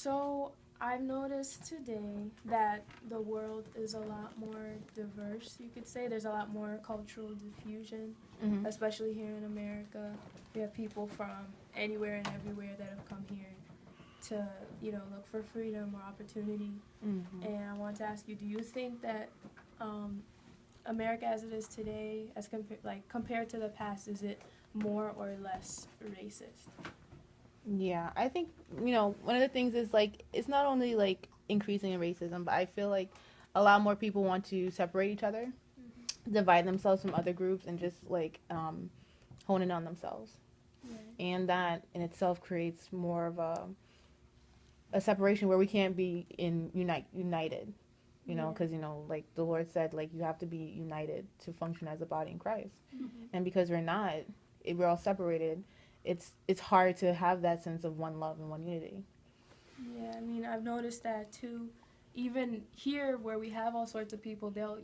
So I've noticed today that the world is a lot more diverse, you could say. There's a lot more cultural diffusion, Mm-hmm. especially here in America. We have people from anywhere and everywhere that have come here to, look for freedom or opportunity. Mm-hmm. And I want to ask you, do you think that um, America as it is today, compared to the past, is it more or less racist? Yeah, I think, one of the things is like it's not only like increasing in racism, but I feel like a lot more people want to separate each other, Mm-hmm. divide themselves from other groups, and just like hone in on themselves. Right. And that in itself creates more of a separation where we can't be united. Yeah. Because like the Lord said, like you have to be united to function as a body in Christ. Mm-hmm. And because we're not, we're all separated. It's hard to have that sense of one love and one unity. Yeah, I mean, I've noticed that too. Even here, where we have all sorts of people, they'll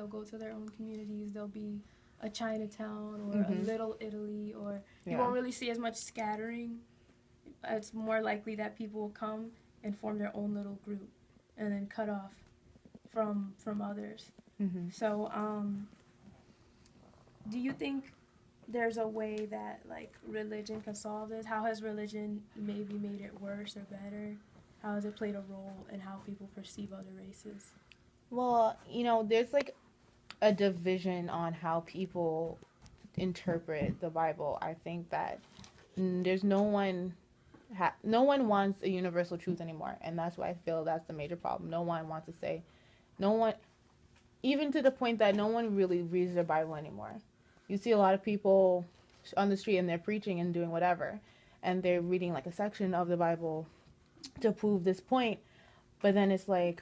go to their own communities. There'll be a Chinatown or a Mm-hmm. Little Italy, or you Yeah. won't really see as much scattering. It's more likely that people will come and form their own little group, and then cut off from others. Mm-hmm. So, do you think there's a way that like religion can solve this? How has religion maybe made it worse or better? How has it played a role in how people perceive other races? Well, there's like a division on how people interpret the Bible. I think that there's no one wants a universal truth anymore, and that's why I feel that's the major problem. No one wants to say, no one, even to the point that no one really reads their Bible anymore. You see a lot of people on the street and they're preaching and doing whatever, and they're reading like a section of the Bible to prove this point, but then it's like,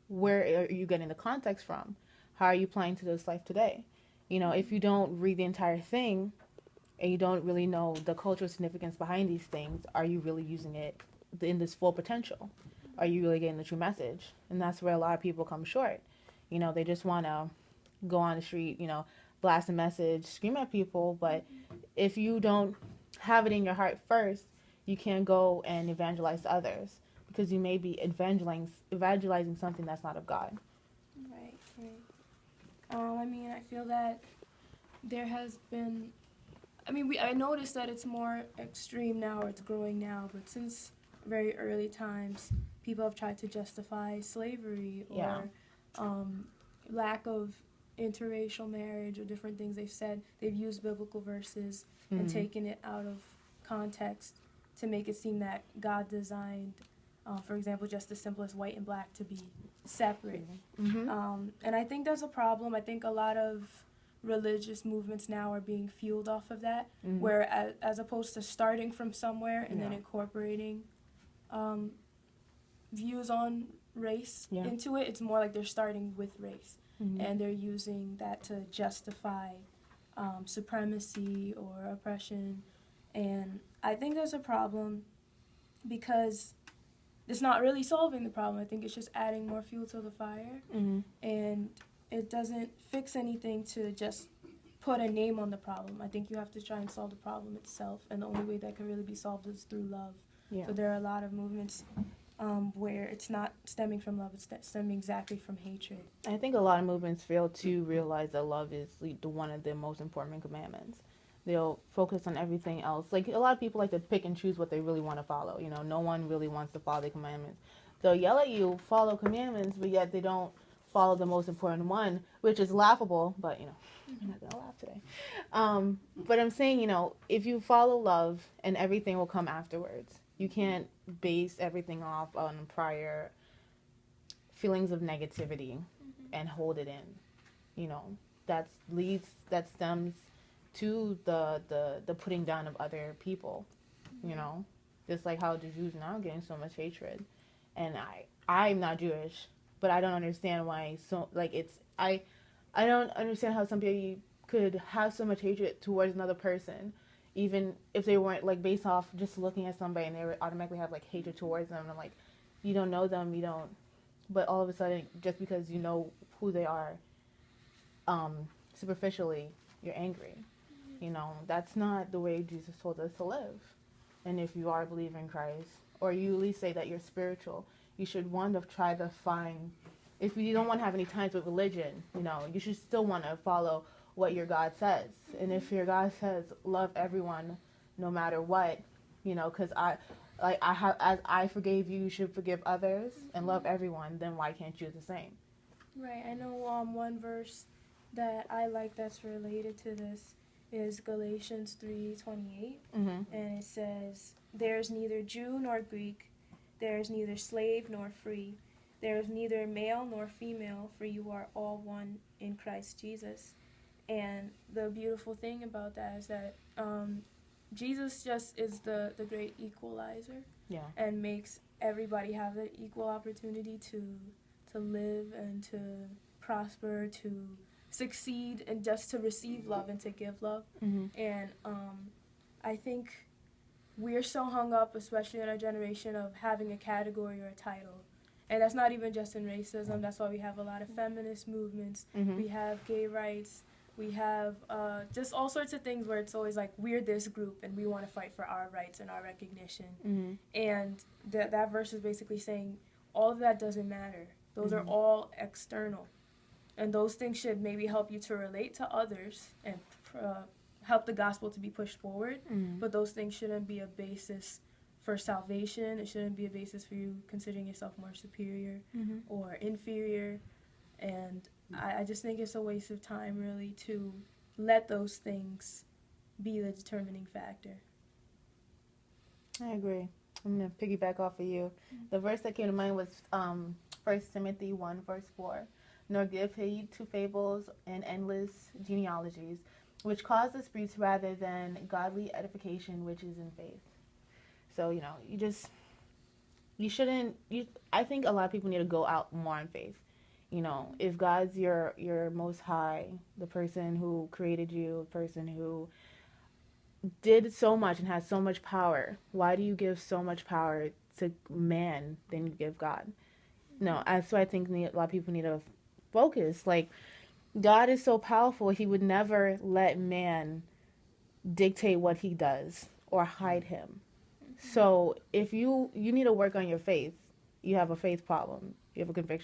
where are you getting the context from? How are you applying to this life today? If you don't read the entire thing and you don't really know the cultural significance behind these things, are you really using it in this full potential? Are you really getting the true message? And that's where a lot of people come short. They just want to go on the street, blast a message, scream at people, but if you don't have it in your heart first, you can't go and evangelize to others because you may be evangelizing something that's not of God. Right, right. I mean, I feel that there has been. I mean, I noticed that it's more extreme now, or it's growing now. But since very early times, people have tried to justify slavery Yeah. or lack of interracial marriage or different things. They've used biblical verses and Mm-hmm. taken it out of context to make it seem that God designed, for example, just as simple as white and black to be separate. Mm-hmm. And I think there's a problem. I think a lot of religious movements now are being fueled off of that, Mm-hmm. where as opposed to starting from somewhere and then Yeah. incorporating um, views on race Yeah. into it, it's more like they're starting with race. Mm-hmm. And they're using that to justify supremacy or oppression. And I think there's a problem because it's not really solving the problem. I think it's just adding more fuel to the fire. Mm-hmm. And it doesn't fix anything to just put a name on the problem. I think you have to try and solve the problem itself. And the only way that can really be solved is through love. Yeah. So there are a lot of movements where it's not stemming from love, it's stemming exactly from hatred. I think a lot of movements fail to realize that love is one of the most important commandments. They'll focus on everything else. Like a lot of people like to pick and choose what they really want to follow. No one really wants to follow the commandments. They'll yell at you, follow commandments, but yet they don't follow the most important one, which is laughable. But I'm not gonna laugh today. But I'm saying, if you follow love, and everything will come afterwards. You can't base everything off on prior feelings of negativity and hold it in. That stems to the putting down of other people. Just like how the Jews now are getting so much hatred, and I'm not Jewish, but I don't understand why I don't understand how somebody could have so much hatred towards another person, even if they weren't like based off just looking at somebody and they would automatically have like hatred towards them. And I'm like, you don't know them, you don't. But all of a sudden, just because you know who they are, superficially, you're angry. That's not the way Jesus told us to live. And if you are a believer in Christ, or you at least say that you're spiritual, you should want to try to find, if you don't want to have any ties with religion, you should still want to follow what your God says. And if your God says love everyone no matter what, because as I forgave you, you should forgive others and love everyone, then why can't you do the same? Right. I know one verse that I like that's related to this is Galatians 3:28, Mm-hmm. and it says, "There is neither Jew nor Greek, there is neither slave nor free, there is neither male nor female, for you are all one in Christ Jesus." And the beautiful thing about that is that Jesus just is the great equalizer, Yeah. and makes everybody have an equal opportunity to live and to prosper, to succeed, and just to receive love and to give love. Mm-hmm. And I think we're so hung up, especially in our generation, of having a category or a title. And that's not even just in racism. That's why we have a lot of feminist movements. Mm-hmm. We have gay rights. We have just all sorts of things where it's always like, we're this group and we want to fight for our rights and our recognition. Mm-hmm. And that verse is basically saying all of that doesn't matter. Those Mm-hmm. are all external. And those things should maybe help you to relate to others and help the gospel to be pushed forward. Mm-hmm. But those things shouldn't be a basis for salvation. It shouldn't be a basis for you considering yourself more superior Mm-hmm. or inferior. And I just think it's a waste of time, really, to let those things be the determining factor. I agree. I'm going to piggyback off of you. The verse that came to mind was 1 Timothy 1, verse 4. "Nor give heed to fables and endless genealogies, which cause disputes rather than godly edification, which is in faith." So, you shouldn't, I think a lot of people need to go out more in faith. If God's your most high, the person who created you, the person who did so much and has so much power, why do you give so much power to man than you give God? No, that's why I think a lot of people need to focus. Like, God is so powerful, he would never let man dictate what he does or hide him. So if you need to work on your faith, you have a faith problem, you have a conviction